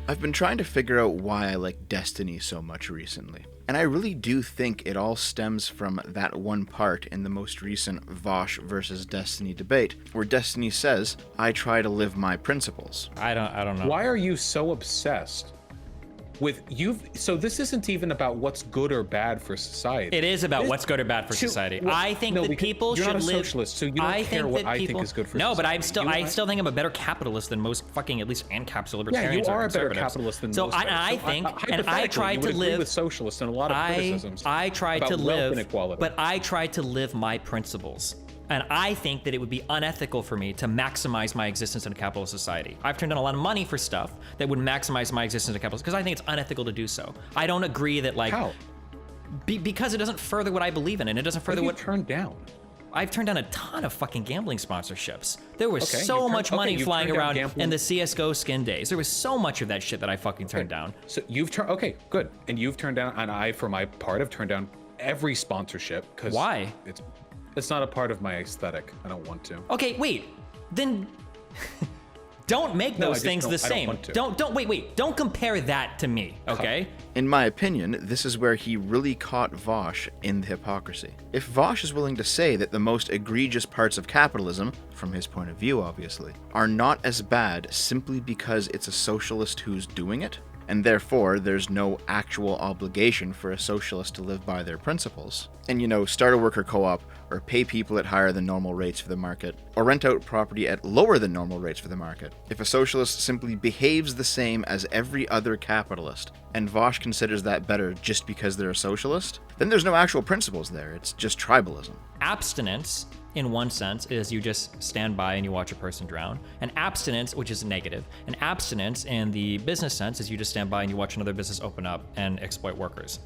I've been trying to figure out why I like Destiny so much recently, and I really do think it all stems from that one part in the most recent Vosh versus Destiny debate, where Destiny says, "I try to live my principles." I don't know. Why are you so obsessed with so this isn't even about what's good or bad for society. It is about what's good or bad for society. I think that people should live. You're not a socialist, so you don't care what I think is good for society. No, but I still think I'm a better capitalist than most fucking, at least ANCAPs or libertarians. Yeah, you are a better capitalist than most. I think, and I try to live with socialists and a lot of criticisms. I try to live, inequality. But I try to live my principles. And I think that it would be unethical for me to maximize my existence in a capitalist society. I've turned down a lot of money for stuff that would maximize my existence in a capitalist, because I think it's unethical to do so. I don't agree that, like... How? Because it doesn't further what I believe in, and it doesn't further what... turned down? I've turned down a ton of fucking gambling sponsorships. There was so much money flying around in the CSGO skin days. There was so much of that shit that I fucking turned down. So you've turned... Okay, good. And you've turned down, and I, for my part, have turned down every sponsorship, because... Why? It's not a part of my aesthetic. I don't want to. Okay, wait. Then don't make those things the same. Don't compare that to me, okay? In my opinion, this is where he really caught Vosh in the hypocrisy. If Vosh is willing to say that the most egregious parts of capitalism, from his point of view obviously, are not as bad simply because it's a socialist who's doing it, and therefore there's no actual obligation for a socialist to live by their principles, and start a worker co-op, or pay people at higher than normal rates for the market, or rent out property at lower than normal rates for the market. If a socialist simply behaves the same as every other capitalist, and Vosh considers that better just because they're a socialist, then there's no actual principles there, it's just tribalism. Abstinence, in one sense, is you just stand by and you watch a person drown. And abstinence, which is negative, and abstinence in the business sense is you just stand by and you watch another business open up and exploit workers.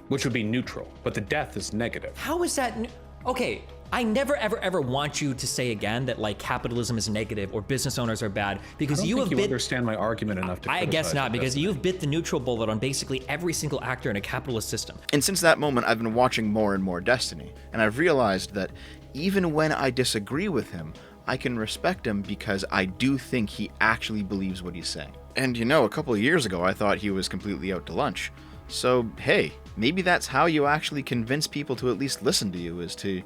Which would be neutral, but the death is negative. How is that? Okay, I never ever want you to say again that like capitalism is negative or business owners are bad, because you understand my argument enough to I guess not, because you've bit the neutral bullet on basically every single actor in a capitalist system. And since that moment, I've been watching more and more Destiny, and I've realized that even when I disagree with him, I can respect him because I do think he actually believes what he's saying. And a couple of years ago, I thought he was completely out to lunch. So, hey, maybe that's how you actually convince people to at least listen to you, is to,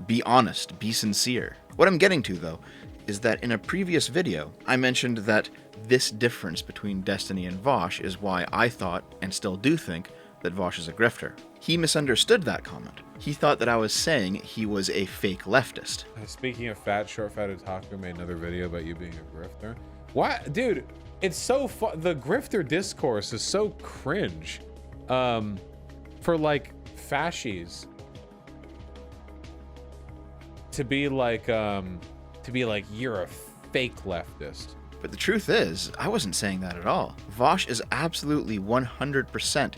be honest, be sincere. What I'm getting to, though, is that in a previous video, I mentioned that this difference between Destiny and Vosh is why I thought, and still do think, that Vosh is a grifter. He misunderstood that comment. He thought that I was saying he was a fake leftist. Speaking of fat, short-fatted Taco made another video about you being a grifter. What? Dude, it's so fun. The grifter discourse is so cringe. For like fascies to be like you're a fake leftist. But the truth is, I wasn't saying that at all. Vosh is absolutely 100%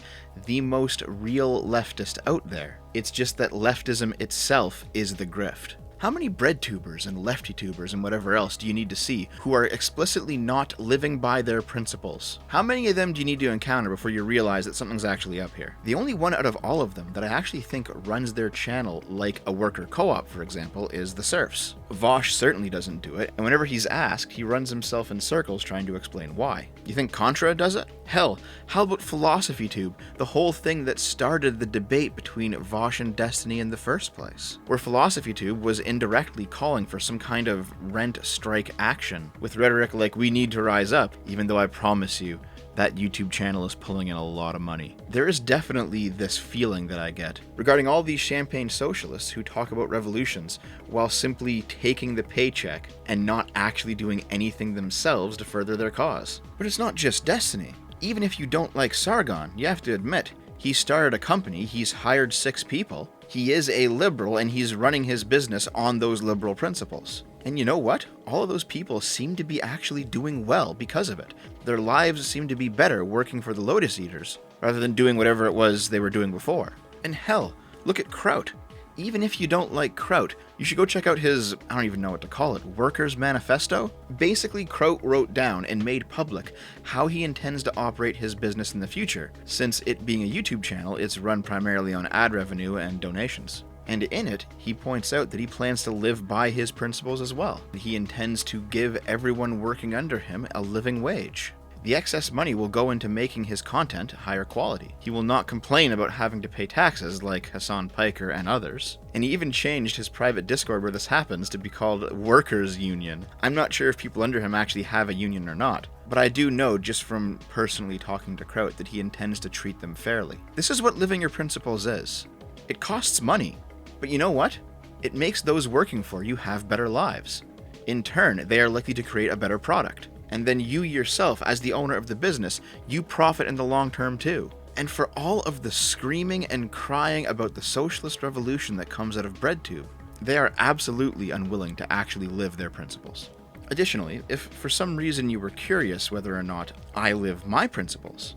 the most real leftist out there. It's just that leftism itself is the grift. How many bread tubers and lefty tubers and whatever else do you need to see who are explicitly not living by their principles? How many of them do you need to encounter before you realize that something's actually up here? The only one out of all of them that I actually think runs their channel like a worker co-op, for example, is the Serfs. Vosh certainly doesn't do it, and whenever he's asked, he runs himself in circles trying to explain why. You think Contra does it? Hell, how about Philosophytube, the whole thing that started the debate between Vosh and Destiny in the first place? Where Philosophytube was indirectly calling for some kind of rent strike action, with rhetoric like we need to rise up, even though I promise you, that YouTube channel is pulling in a lot of money. There is definitely this feeling that I get regarding all these champagne socialists who talk about revolutions while simply taking the paycheck and not actually doing anything themselves to further their cause. But it's not just Destiny. Even if you don't like Sargon, you have to admit, he started a company, he's hired 6 people, he is a liberal, and he's running his business on those liberal principles. And you know what? All of those people seem to be actually doing well because of it. Their lives seem to be better working for the Lotus Eaters, rather than doing whatever it was they were doing before. And hell, look at Kraut. Even if you don't like Kraut, you should go check out his, I don't even know what to call it, Workers' Manifesto? Basically, Kraut wrote down and made public how he intends to operate his business in the future, since it being a YouTube channel, it's run primarily on ad revenue and donations. And in it, he points out that he plans to live by his principles as well. He intends to give everyone working under him a living wage. The excess money will go into making his content higher quality. He will not complain about having to pay taxes like Hassan Piker and others. And he even changed his private Discord where this happens to be called Workers Union. I'm not sure if people under him actually have a union or not, but I do know just from personally talking to Kraut that he intends to treat them fairly. This is what living your principles is. It costs money, but you know what? It makes those working for you have better lives. In turn, they are likely to create a better product. And then you yourself, as the owner of the business, you profit in the long term too. And for all of the screaming and crying about the socialist revolution that comes out of BreadTube, they are absolutely unwilling to actually live their principles. Additionally, if for some reason you were curious whether or not I live my principles,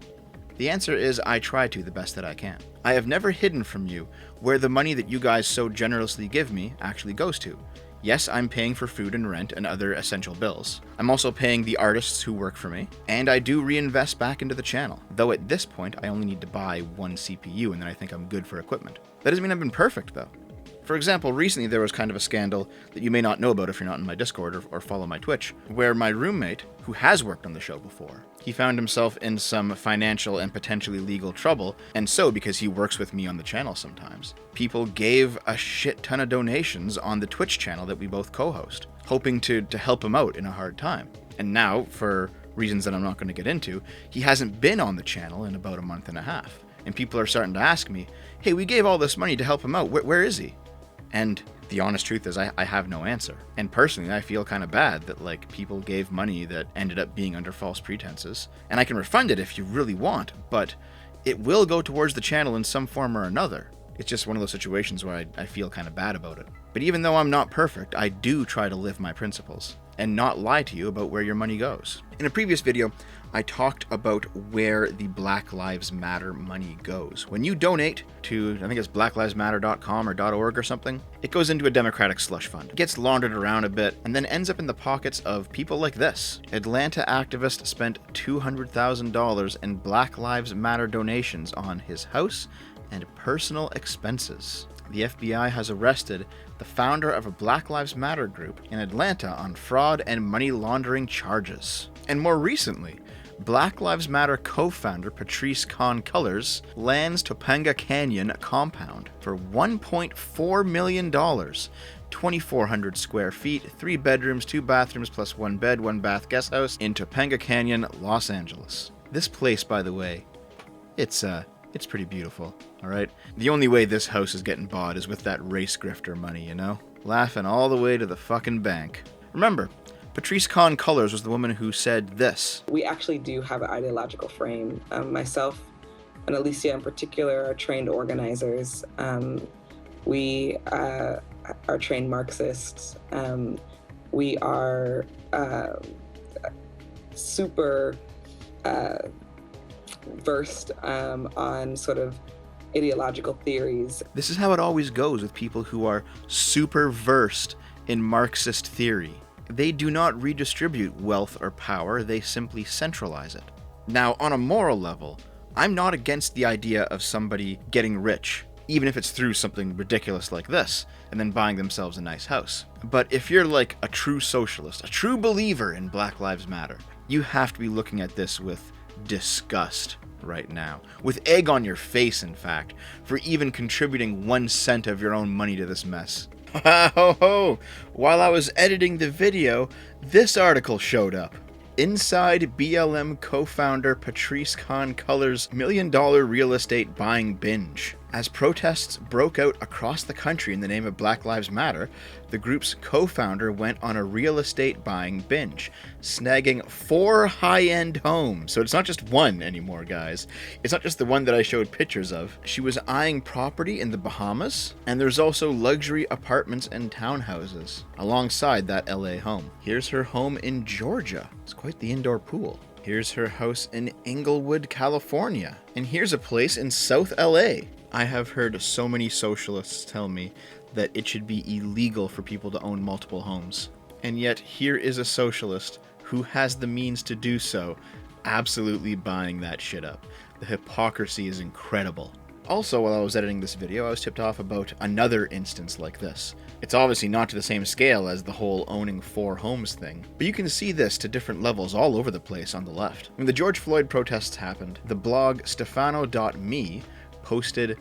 the answer is I try to the best that I can. I have never hidden from you where the money that you guys so generously give me actually goes to. Yes, I'm paying for food and rent and other essential bills. I'm also paying the artists who work for me, and I do reinvest back into the channel, though at this point I only need to buy one CPU and then I think I'm good for equipment. That doesn't mean I've been perfect though. For example, recently there was kind of a scandal that you may not know about if you're not in my Discord or follow my Twitch, where my roommate, who has worked on the show before, he found himself in some financial and potentially legal trouble, and so because he works with me on the channel sometimes, people gave a shit ton of donations on the Twitch channel that we both co-host, hoping to help him out in a hard time. And now, for reasons that I'm not going to get into, he hasn't been on the channel in about a month and a half, and people are starting to ask me, hey, we gave all this money to help him out, where is he? And the honest truth is I have no answer. And personally, I feel kind of bad that like people gave money that ended up being under false pretenses. And I can refund it if you really want, but it will go towards the channel in some form or another. It's just one of those situations where I feel kind of bad about it. But even though I'm not perfect, I do try to live my principles and not lie to you about where your money goes. In a previous video, I talked about where the Black Lives Matter money goes. When you donate to, I think it's blacklivesmatter.com or .org or something, it goes into a Democratic slush fund. It gets laundered around a bit and then ends up in the pockets of people like this. Atlanta activist spent $200,000 in Black Lives Matter donations on his house and personal expenses. The FBI has arrested the founder of a Black Lives Matter group in Atlanta on fraud and money laundering charges. And more recently, Black Lives Matter co-founder Patrisse Cullors lands Topanga Canyon compound for $1.4 million, 2,400 square feet, 3 bedrooms, 2 bathrooms, plus 1 bed, 1 bath guest house in Topanga Canyon, Los Angeles. This place, by the way, it's pretty beautiful, alright? The only way this house is getting bought is with that race grifter money, you know? Laughing all the way to the fucking bank. Remember, Patrisse Cullors was the woman who said this. We actually do have an ideological frame. Myself and Alicia in particular are trained organizers. We are trained Marxists. We are super versed on sort of ideological theories. This is how it always goes with people who are super versed in Marxist theory. They do not redistribute wealth or power, they simply centralize it. Now, on a moral level, I'm not against the idea of somebody getting rich, even if it's through something ridiculous like this, and then buying themselves a nice house. But if you're like a true socialist, a true believer in Black Lives Matter, you have to be looking at this with disgust right now. With egg on your face, in fact, for even contributing 1 cent of your own money to this mess. Ho ho! While I was editing the video, this article showed up. Inside BLM co-founder Patrisse Cullors' $1 million real estate buying binge. As protests broke out across the country in the name of Black Lives Matter, the group's co-founder went on a real estate buying binge, snagging 4 high-end homes. So it's not just one anymore, guys. It's not just the one that I showed pictures of. She was eyeing property in the Bahamas, and there's also luxury apartments and townhouses alongside that LA home. Here's her home in Georgia. It's quite the indoor pool. Here's her house in Inglewood, California. And here's a place in South LA. I have heard so many socialists tell me that it should be illegal for people to own multiple homes. And yet here is a socialist who has the means to do so, absolutely buying that shit up. The hypocrisy is incredible. Also, while I was editing this video, I was tipped off about another instance like this. It's obviously not to the same scale as the whole owning 4 homes thing, but you can see this to different levels all over the place on the left. When the George Floyd protests happened, the blog Stefano.me posted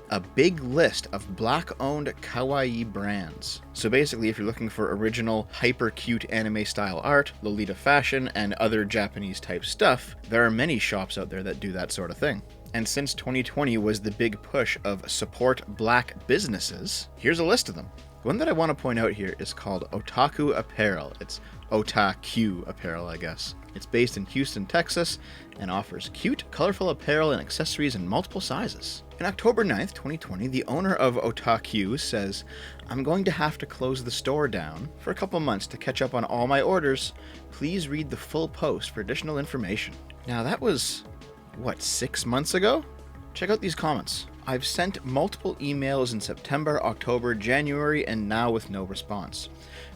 a big list of black-owned kawaii brands. So basically, if you're looking for original, hyper-cute anime-style art, Lolita fashion, and other Japanese-type stuff, there are many shops out there that do that sort of thing. And since 2020 was the big push of support black businesses, here's a list of them. The one that I want to point out here is called ota-Q apparel. It's ota-Q apparel, I guess. It's based in Houston, Texas, and offers cute, colorful apparel and accessories in multiple sizes. On October 9th, 2020, the owner of ota-Q says, "I'm going to have to close the store down for a couple months to catch up on all my orders. Please read the full post for additional information." Now that was, what, 6 months ago? Check out these comments. "I've sent multiple emails in September, October, January, and now with no response.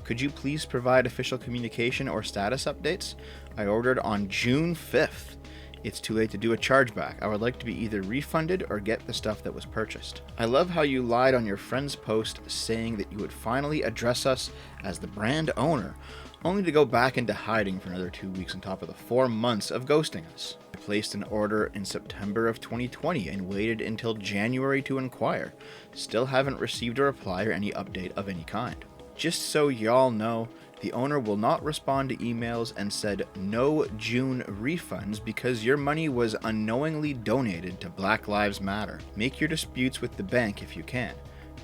Could you please provide official communication or status updates? I ordered on June 5th. It's too late to do a chargeback. I would like to be either refunded or get the stuff that was purchased. I love how you lied on your friend's post saying that you would finally address us as the brand owner, only to go back into hiding for another 2 weeks on top of the 4 months of ghosting us. I placed an order in September of 2020 and waited until January to inquire. Still haven't received a reply or any update of any kind. Just so y'all know, the owner will not respond to emails and said no June refunds because your money was unknowingly donated to Black Lives Matter. Make your disputes with the bank if you can.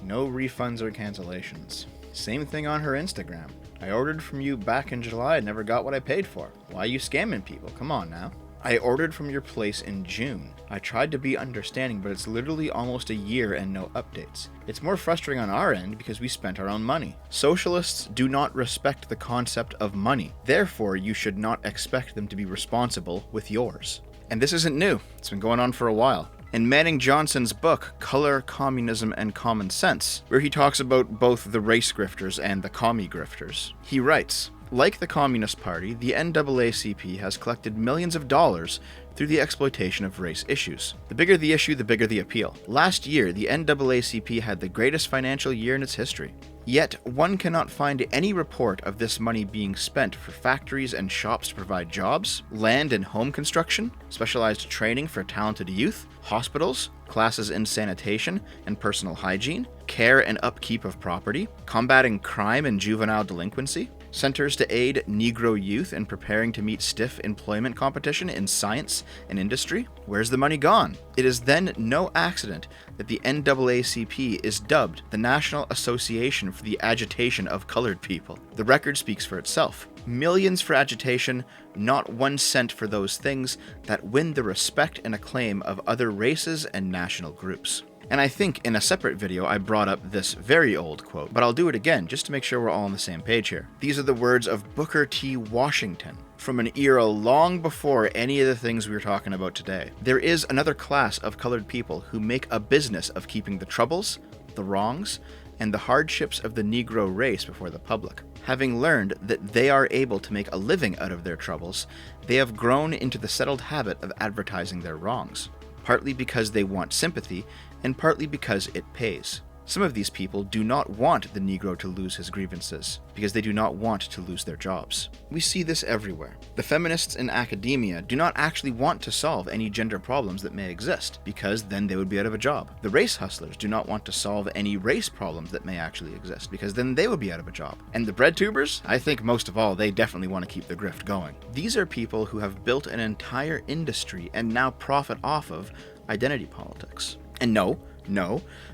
No refunds or cancellations." Same thing on her Instagram. "I ordered from you back in July and never got what I paid for. Why are you scamming people? Come on now. I ordered from your place in June. I tried to be understanding, but it's literally almost a year and no updates. It's more frustrating on our end because we spent our own money. Socialists do not respect the concept of money. Therefore, you should not expect them to be responsible with yours." And this isn't new. It's been going on for a while. In Manning Johnson's book, Color, Communism, and Common Sense, where he talks about both the race grifters and the commie grifters, he writes, "Like the Communist Party, the NAACP has collected millions of dollars through the exploitation of race issues. The bigger the issue, the bigger the appeal. Last year, the NAACP had the greatest financial year in its history. Yet, one cannot find any report of this money being spent for factories and shops to provide jobs, land and home construction, specialized training for talented youth, hospitals, classes in sanitation and personal hygiene, care and upkeep of property, combating crime and juvenile delinquency, centers to aid Negro youth in preparing to meet stiff employment competition in science and industry. Where's the money gone?" It is then no accident that the NAACP is dubbed the National Association for the Agitation of Colored People. The record speaks for itself. Millions for agitation, not 1 cent for those things that win the respect and acclaim of other races and national groups. And I think in a separate video I brought up this very old quote, but I'll do it again just to make sure we're all on the same page here. These are the words of Booker T. Washington, from an era long before any of the things we were talking about today. "There is another class of colored people who make a business of keeping the troubles, the wrongs, and the hardships of the Negro race before the public. Having learned that they are able to make a living out of their troubles, they have grown into the settled habit of advertising their wrongs, partly because they want sympathy, and partly because it pays. Some of these people do not want the Negro to lose his grievances, because they do not want to lose their jobs." We see this everywhere. The feminists in academia do not actually want to solve any gender problems that may exist, because then they would be out of a job. The race hustlers do not want to solve any race problems that may actually exist, because then they would be out of a job. And the bread tubers? I think most of all, they definitely want to keep the grift going. These are people who have built an entire industry and now profit off of identity politics. And no,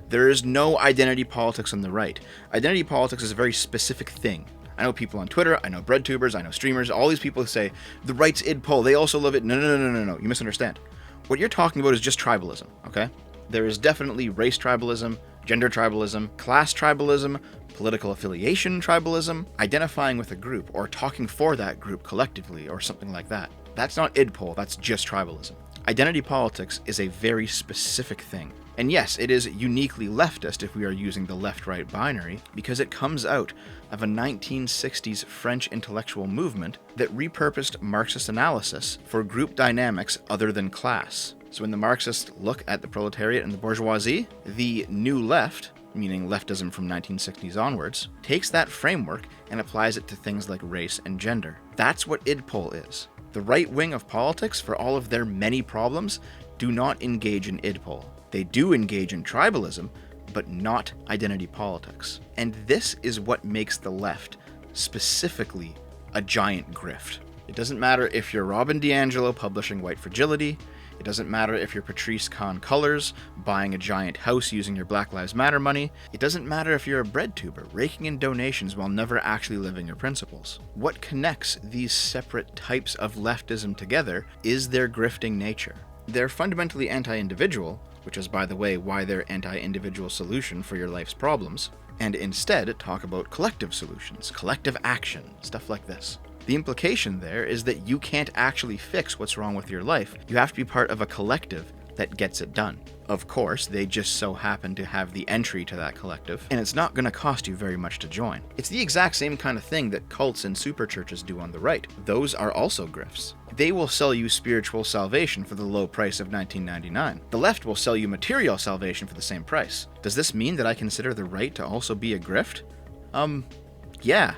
there is no identity politics on the right. Identity politics is a very specific thing. I know people on Twitter, I know breadtubers, I know streamers, all these people say, the right's id pol, they also love it. No, you misunderstand. What you're talking about is just tribalism, okay? There is definitely race tribalism, gender tribalism, class tribalism, political affiliation tribalism, identifying with a group, or talking for that group collectively, or something like that. That's not id pol, that's just tribalism. Identity politics is a very specific thing. And yes, it is uniquely leftist if we are using the left-right binary, because it comes out of a 1960s French intellectual movement that repurposed Marxist analysis for group dynamics other than class. So when the Marxists look at the proletariat and the bourgeoisie, the new left, meaning leftism from 1960s onwards, takes that framework and applies it to things like race and gender. That's what idpol is. The right wing of politics, for all of their many problems, do not engage in idpol. They do engage in tribalism, but not identity politics. And this is what makes the left specifically a giant grift. It doesn't matter if you're Robin DiAngelo publishing White Fragility. It doesn't matter if you're Patrisse Cullors buying a giant house using your Black Lives Matter money. It doesn't matter if you're a bread tuber raking in donations while never actually living your principles. What connects these separate types of leftism together is their grifting nature. They're fundamentally anti-individual, which is, by the way, why they're anti-individual solution for your life's problems, and instead talk about collective solutions, collective action, stuff like this. The implication there is that you can't actually fix what's wrong with your life. You have to be part of a collective that gets it done. Of course, they just so happen to have the entry to that collective, and it's not going to cost you very much to join. It's the exact same kind of thing that cults and super churches do on the right. Those are also grifts. They will sell you spiritual salvation for the low price of $19.99. The left will sell you material salvation for the same price. Does this mean that I consider the right to also be a grift? Yeah.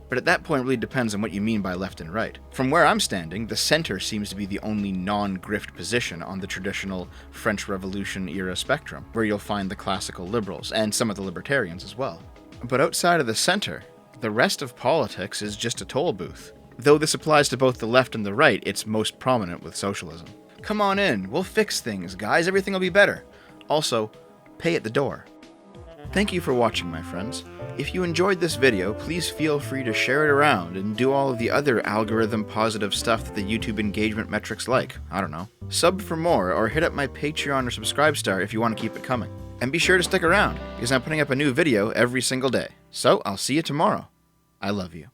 But at that point, it really depends on what you mean by left and right. From where I'm standing, the center seems to be the only non-grift position on the traditional French Revolution era spectrum, where you'll find the classical liberals, and some of the libertarians as well. But outside of the center, the rest of politics is just a toll booth. Though this applies to both the left and the right, it's most prominent with socialism. Come on in, we'll fix things, guys, everything will be better. Also, pay at the door. Thank you for watching, my friends. If you enjoyed this video, please feel free to share it around and do all of the other algorithm positive stuff that the YouTube engagement metrics like. I don't know. Sub for more, or hit up my Patreon or Subscribestar if you want to keep it coming. And be sure to stick around, because I'm putting up a new video every single day. So, I'll see you tomorrow. I love you.